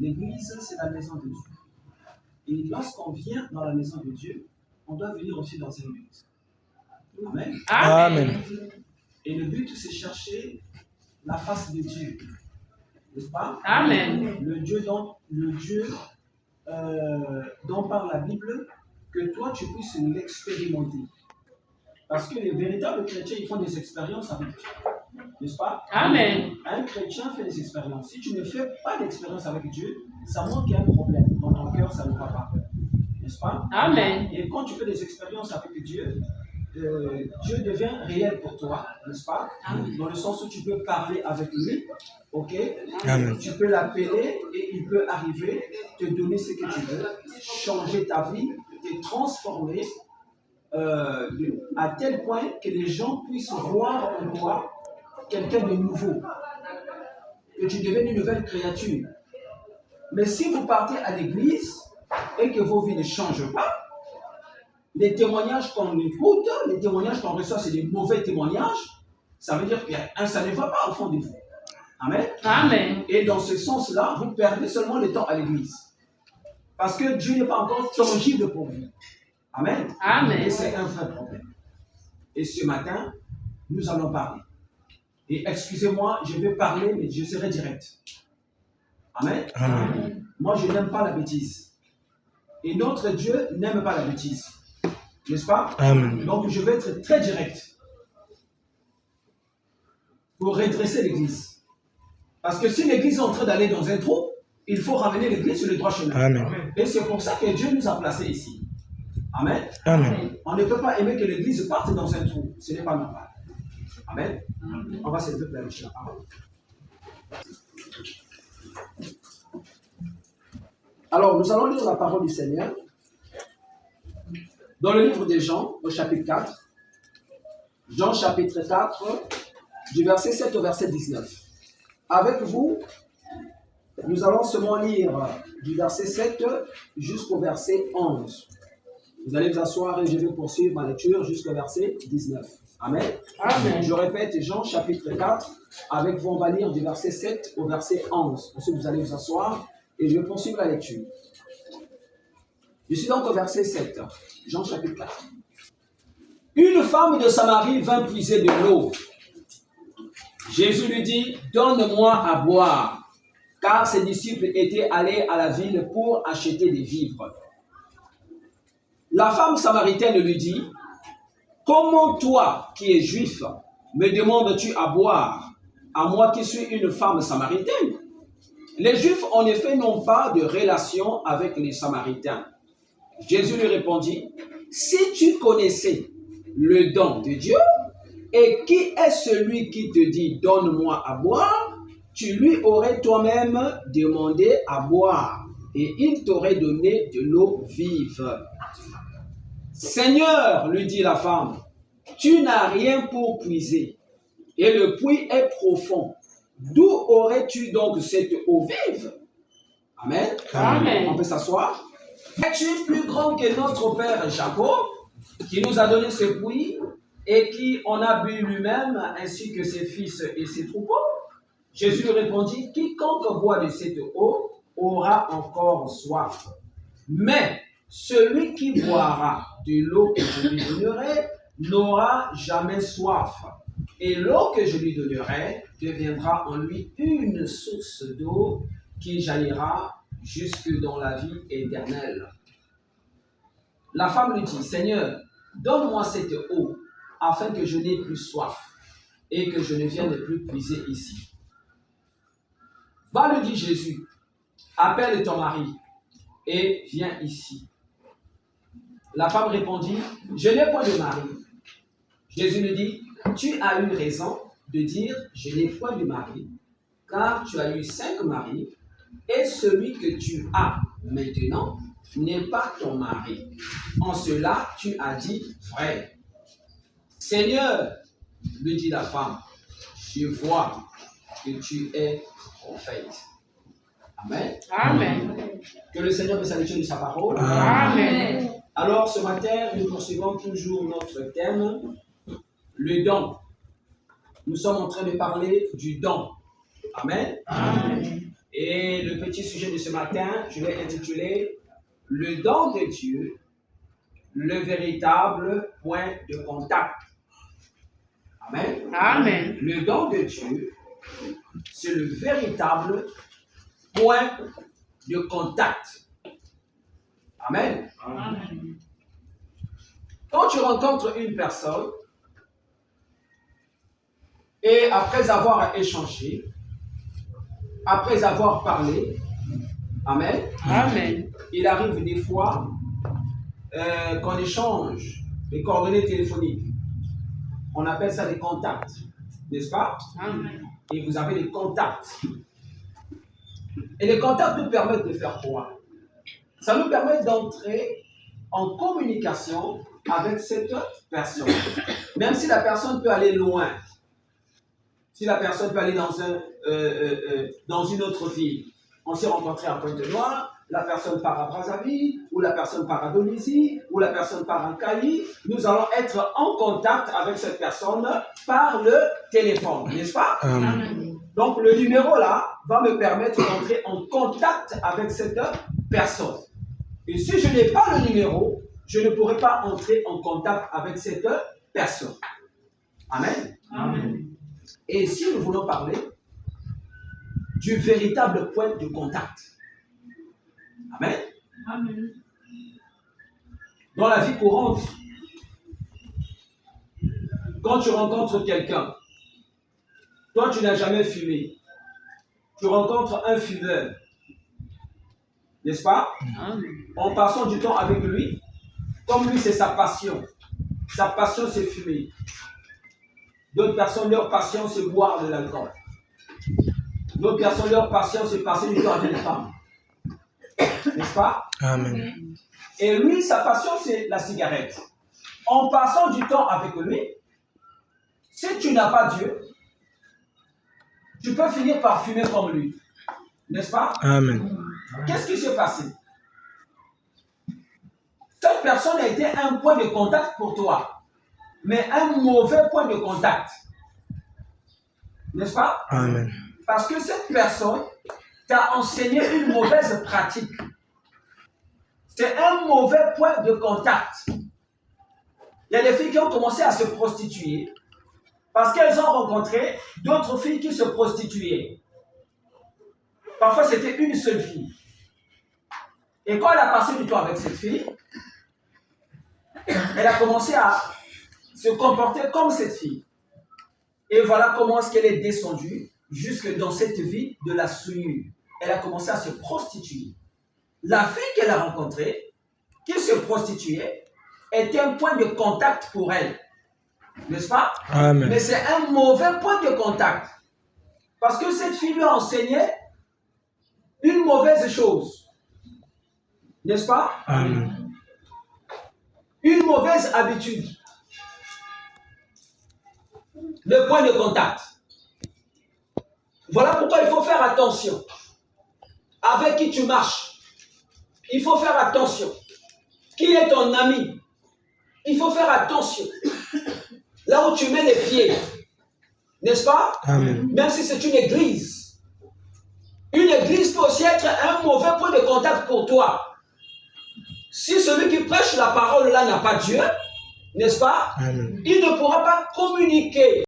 L'église, c'est la maison de Dieu. Et lorsqu'on vient dans la maison de Dieu, on doit venir aussi dans un but. Amen. Amen. Et le but, c'est chercher la face de Dieu. N'est-ce pas? Amen. Le Dieu dont parle la Bible, que toi, tu puisses l'expérimenter. Parce que les véritables chrétiens, ils font des expériences avec Dieu. N'est-ce pas? Amen. Un chrétien fait des expériences. Si tu ne fais pas d'expérience avec Dieu, ça montre qu'il y a un problème. Dans ton cœur, ça ne va pas. N'est-ce pas? Amen. Et quand tu fais des expériences avec Dieu, Dieu devient réel pour toi, n'est-ce pas? Dans le sens où tu peux parler avec lui, ok? Amen. Tu peux l'appeler et il peut arriver, te donner ce que tu veux, changer ta vie, te transformer à tel point que les gens puissent voir en toi quelqu'un de nouveau, que tu deviennes une nouvelle créature. Mais si vous partez à l'église et que vos vies ne changent pas, les témoignages qu'on écoute, les témoignages qu'on reçoit, c'est des mauvais témoignages, ça veut dire que ça ne va pas au fond de vous. Amen. Amen. Et dans ce sens-là, vous perdez seulement le temps à l'église. Parce que Dieu n'est pas encore tangible pour vous. Amen. Amen. Et c'est un vrai problème. Et ce matin, nous allons parler. Et excusez-moi, je vais parler, mais je serai direct. Amen. Amen. Moi, je n'aime pas la bêtise. Et notre Dieu n'aime pas la bêtise. N'est-ce pas? Amen. Donc, je vais être très direct pour redresser l'église. Parce que si l'église est en train d'aller dans un trou, il faut ramener l'église sur le droit chemin. Amen. Et c'est pour ça que Dieu nous a placés ici. Amen. Amen. On ne peut pas aimer que l'église parte dans un trou. Ce n'est pas normal. Amen. On va s'élever pour la parole. Alors, nous allons lire la parole du Seigneur dans le livre de Jean, au chapitre 4. Jean, chapitre 4, du verset 7 au verset 19. Avec vous, nous allons seulement lire du verset 7 jusqu'au verset 11. Vous allez vous asseoir et je vais poursuivre ma lecture jusqu'au verset 19. Amen. Amen. Je répète, Jean, chapitre 4. Avec vous, on va lire du verset 7 au verset 11. Ensuite, vous allez vous asseoir et je vais poursuivre la lecture. Je suis donc au verset 7. Jean, chapitre 4. Une femme de Samarie vint puiser de l'eau. Jésus lui dit, « Donne-moi à boire. » Car ses disciples étaient allés à la ville pour acheter des vivres. La femme samaritaine lui dit, « Comment toi, qui es juif, me demandes-tu à boire, à moi qui suis une femme samaritaine? » Les Juifs, en effet, n'ont pas de relation avec les Samaritains. Jésus lui répondit, « Si tu connaissais le don de Dieu, et qui est celui qui te dit, donne-moi à boire, tu lui aurais toi-même demandé à boire, et il t'aurait donné de l'eau vive. » Seigneur, lui dit la femme, tu n'as rien pour puiser, et le puits est profond. D'où aurais-tu donc cette eau vive? Amen. Amen. On peut s'asseoir. Es-tu plus grand que notre père Jacob, qui nous a donné ce puits et qui en a bu lui-même, ainsi que ses fils et ses troupeaux? Jésus lui répondit, quiconque boit de cette eau aura encore soif. Mais celui qui boira de l'eau que je lui donnerai n'aura jamais soif. Et l'eau que je lui donnerai deviendra en lui une source d'eau qui jaillira jusque dans la vie éternelle. La femme lui dit, Seigneur, donne-moi cette eau afin que je n'ai plus soif et que je ne vienne plus puiser ici. Va, lui dit Jésus, appelle ton mari et viens ici. La femme répondit, je n'ai pas de mari. Jésus lui dit, tu as eu raison de dire, je n'ai point de mari, car tu as eu 5 maris, et celui que tu as maintenant n'est pas ton mari. En cela, tu as dit vrai. Seigneur, lui dit la femme, je vois que tu es prophète. Amen. Amen. Que le Seigneur me saluer de sa parole. Amen. Alors, ce matin, nous poursuivons toujours notre thème, le don. Nous sommes en train de parler du don. Amen. Amen. Et le petit sujet de ce matin, je l'ai intitulé « Le don de Dieu, le véritable point de contact ». Amen. Amen. Le don de Dieu, c'est le véritable point de contact. Amen. Amen. Quand tu rencontres une personne, et après avoir échangé, après avoir parlé, amen, Amen. il arrive des fois qu'on échange les coordonnées téléphoniques. On appelle ça des contacts, n'est-ce pas? Amen. Et vous avez des contacts. Et les contacts nous permettent de faire quoi? Ça nous permet d'entrer en communication avec cette personne. Même si la personne peut aller loin. Si la personne peut aller dans une autre ville. On s'est rencontré à Pointe-Noire, la personne part à Brazzaville, ou la personne part à Donizy, ou la personne part à Cali. Nous allons être en contact avec cette personne par le téléphone, n'est-ce pas? Amen. Donc le numéro là va me permettre d'entrer en contact avec cette personne. Et si je n'ai pas le numéro, je ne pourrai pas entrer en contact avec cette personne. Amen. Amen. Et si nous voulons parler du véritable point de contact. Amen. Amen. Dans la vie courante, quand tu rencontres quelqu'un, toi tu n'as jamais fumé, tu rencontres un fumeur, n'est-ce pas? Amen. En passant du temps avec lui, comme lui c'est sa passion c'est fumer. D'autres personnes, leur passion c'est boire de l'alcool. D'autres personnes, leur passion c'est passer du temps avec les femmes. N'est-ce pas? Amen. Et lui, sa passion c'est la cigarette. En passant du temps avec lui, si tu n'as pas Dieu, tu peux finir par fumer comme lui. N'est-ce pas? Amen. Qu'est-ce qui s'est passé? Cette personne a été un point de contact pour toi, mais un mauvais point de contact. N'est-ce pas? Amen. Parce que cette personne t'a enseigné une mauvaise pratique. C'est un mauvais point de contact. Il y a des filles qui ont commencé à se prostituer parce qu'elles ont rencontré d'autres filles qui se prostituaient. Parfois, c'était une seule fille. Et quand elle a passé du temps avec cette fille, elle a commencé à se comporter comme cette fille. Et voilà comment est-ce qu'elle est descendue jusque dans cette vie de la souillure. Elle a commencé à se prostituer. La fille qu'elle a rencontrée, qui se prostituait, était un point de contact pour elle. N'est-ce pas? Amen. Mais c'est un mauvais point de contact. Parce que cette fille lui a enseigné une mauvaise chose. N'est-ce pas? Amen. Une mauvaise habitude. Le point de contact. Voilà pourquoi il faut faire attention. Avec qui tu marches. Il faut faire attention. Qui est ton ami? Il faut faire attention. Là où tu mets les pieds. N'est-ce pas? Amen. Même si c'est une église. Une église peut aussi être un mauvais point de contact pour toi. Si celui qui prêche la parole là n'a pas Dieu, n'est-ce pas? Amen. Il ne pourra pas communiquer